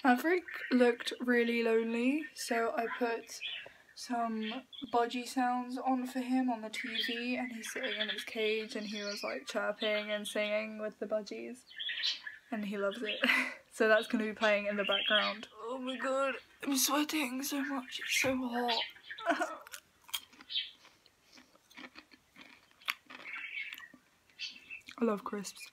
Maverick looked really lonely, so I put some Budgie sounds on for him on the TV, and he's sitting in his cage and he was like chirping and singing with the budgies, and he loves it. So that's going to be playing in the background. Oh my god, I'm sweating so much, it's so hot. I love crisps.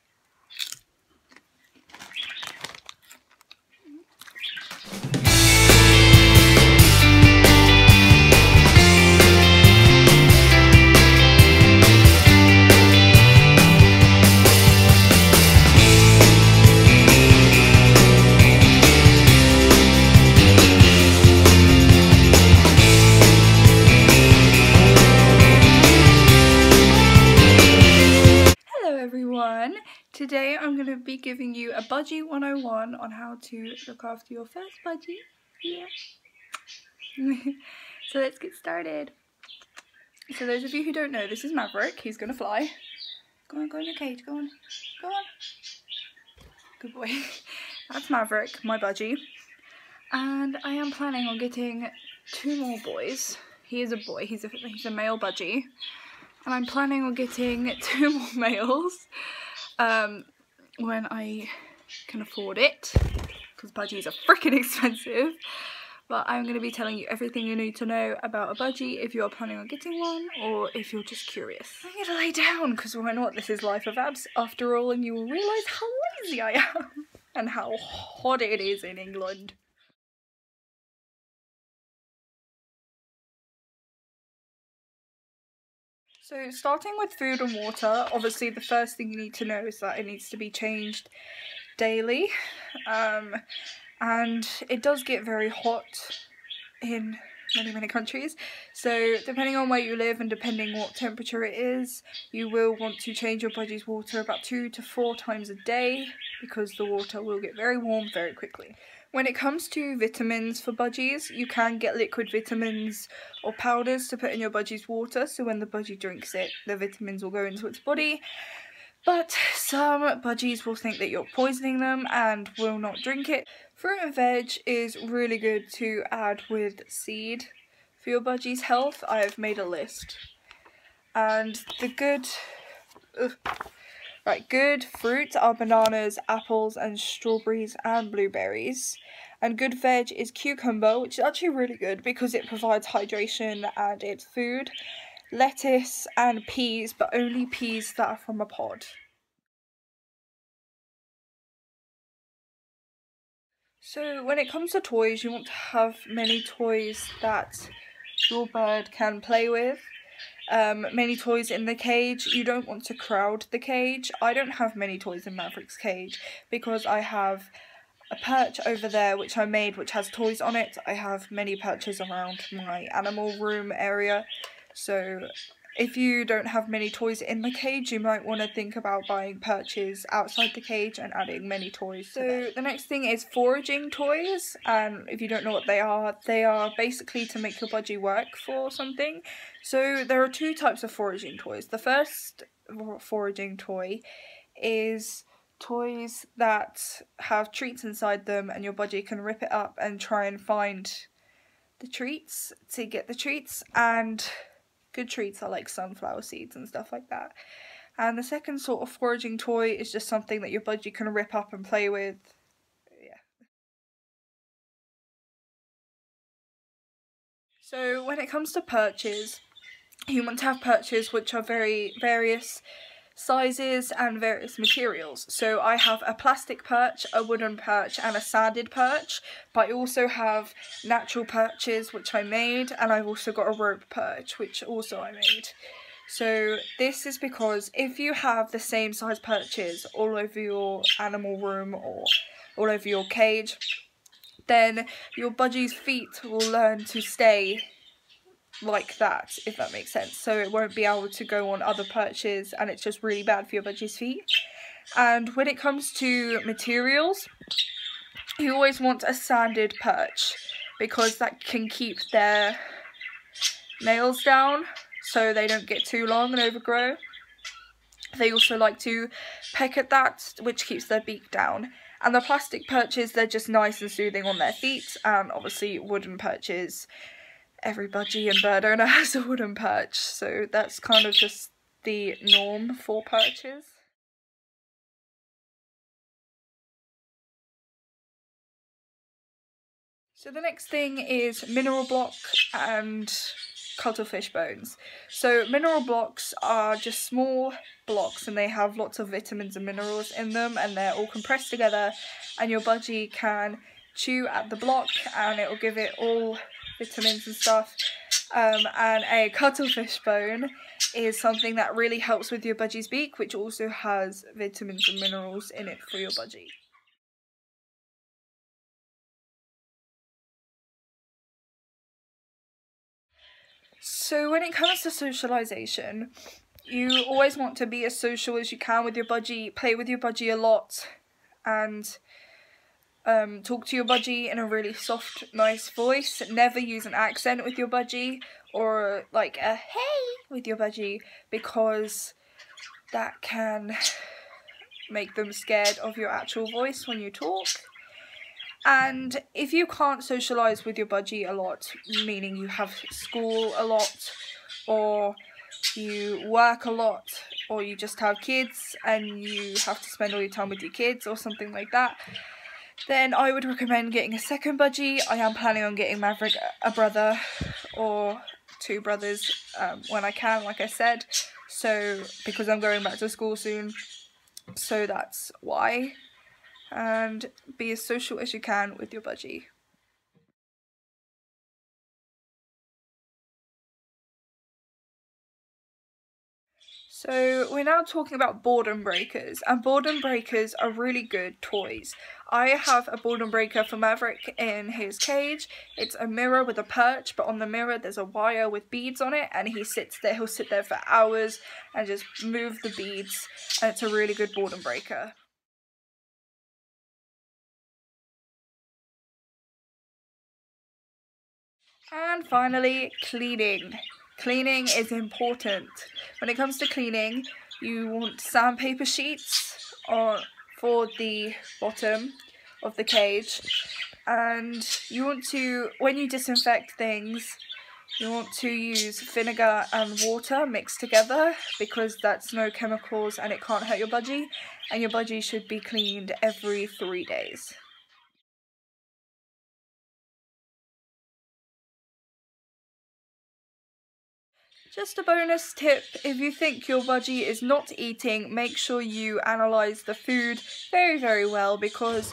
Today I'm going to be giving you a Budgie 101 on how to look after your first Budgie. Yeah. So let's get started. So those of you who don't know, this is Maverick. He's going to fly. Go on in your cage. Go on. Go on. Good boy. That's Maverick, my Budgie. And I am planning on getting 2 more boys. He is a boy. He's a male Budgie. And I'm planning on getting 2 more males. When I can afford it, because budgies are freaking expensive. But I'm going to be telling you everything you need to know about a budgie if you're planning on getting one, or if you're just curious. I'm going to lay down, because why not? This is Life of Abs after all, and you will realise how lazy I am and how hot it is in England. So starting with food and water, obviously the first thing you need to know is that it needs to be changed daily, and it does get very hot in many countries, so depending on where you live and depending what temperature it is, you will want to change your budgie's water about 2 to 4 times a day, because the water will get very warm very quickly. When it comes to vitamins for budgies, you can get liquid vitamins or powders to put in your budgie's water, so when the budgie drinks it, the vitamins will go into its body. But some budgies will think that you're poisoning them and will not drink it. Fruit and veg is really good to add with seed for your budgie's health. I have made a list. And the good fruits are bananas, apples and strawberries and blueberries. And good veg is cucumber, which is actually really good because it provides hydration and it's food. Lettuce and peas, but only peas that are from a pod. So when it comes to toys, you want to have many toys that your bird can play with. Many toys in the cage. You don't want to crowd the cage. I don't have many toys in Maverick's cage because I have a perch over there which I made which has toys on it. I have many perches around my animal room area, so if you don't have many toys in the cage, you might want to think about buying perches outside the cage and adding many toys. So the next thing is foraging toys, and if you don't know what they are basically to make your budgie work for something. So there are 2 types of foraging toys. The first foraging toy is toys that have treats inside them, and your budgie can rip it up and try and find the treats to get the treats, and good treats are like sunflower seeds and stuff like that. And the second sort of foraging toy is just something that your budgie can rip up and play with. Yeah. So when it comes to perches, you want to have perches which are very various sizes and various materials. So I have a plastic perch, a wooden perch and a sanded perch, but I also have natural perches which I made, and I've also got a rope perch which also I made. So this is because if you have the same size perches all over your animal room or all over your cage, then your budgie's feet will learn to stay like that, if that makes sense. So it won't be able to go on other perches, and it's just really bad for your budgie's feet. And when it comes to materials, you always want a sanded perch because that can keep their nails down so they don't get too long and overgrow. They also like to peck at that, which keeps their beak down. And the plastic perches, they're just nice and soothing on their feet, and obviously wooden perches, every budgie and bird owner has a wooden perch, so that's kind of just the norm for perches. So the next thing is mineral block and cuttlefish bones. So mineral blocks are just small blocks and they have lots of vitamins and minerals in them, and they're all compressed together, and your budgie can chew at the block and it will give it all vitamins and stuff. And a cuttlefish bone is something that really helps with your budgie's beak, which also has vitamins and minerals in it for your budgie. So when it comes to socialization, you always want to be as social as you can with your budgie, play with your budgie a lot, and talk to your budgie in a really soft, nice voice. Never use an accent with your budgie, or like a hey with your budgie, because that can make them scared of your actual voice when you talk. And if you can't socialise with your budgie a lot, meaning you have school a lot, or you work a lot, or you just have kids and you have to spend all your time with your kids or something like that, then I would recommend getting a second budgie. I am planning on getting Maverick a brother or two brothers when I can, like I said, so because I'm going back to school soon, so that's why. And be as social as you can with your budgie. So we're now talking about boredom breakers, and boredom breakers are really good toys. I have a boredom breaker for Maverick in his cage. It's a mirror with a perch, but on the mirror there's a wire with beads on it, and he'll sit there for hours and just move the beads, and it's a really good boredom breaker. And finally, cleaning. Cleaning is important. When it comes to cleaning, you want sandpaper sheets for the bottom of the cage, and you want to, when you disinfect things, you want to use vinegar and water mixed together, because that's no chemicals and it can't hurt your budgie, and your budgie should be cleaned every 3 days. Just a bonus tip, if you think your budgie is not eating, make sure you analyse the food very, very well, because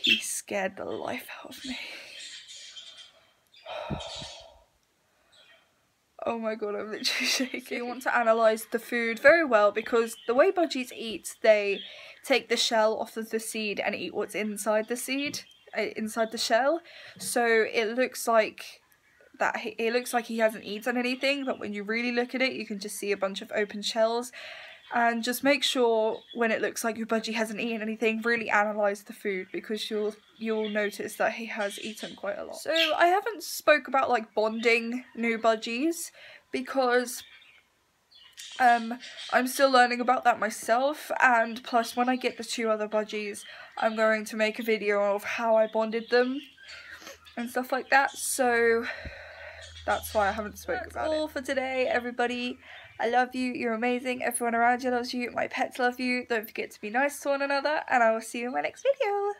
he scared the life out of me. Oh my god, I'm literally shaking. You want to analyse the food very well, because the way budgies eat, they take the shell off of the seed and eat what's inside the seed. Inside the shell, so it looks like he hasn't eaten anything, but when you really look at it you can just see a bunch of open shells. And just make sure when it looks like your budgie hasn't eaten anything, really analyse the food, because you'll notice that he has eaten quite a lot. So I haven't spoke about like bonding new budgies, because I'm still learning about that myself, and plus when I get the 2 other budgies I'm going to make a video of how I bonded them and stuff like that, so that's why I haven't spoken about it. That's all for today, everybody. I love you, you're amazing, everyone around you loves you, my pets love you, don't forget to be nice to one another, and I will see you in my next video.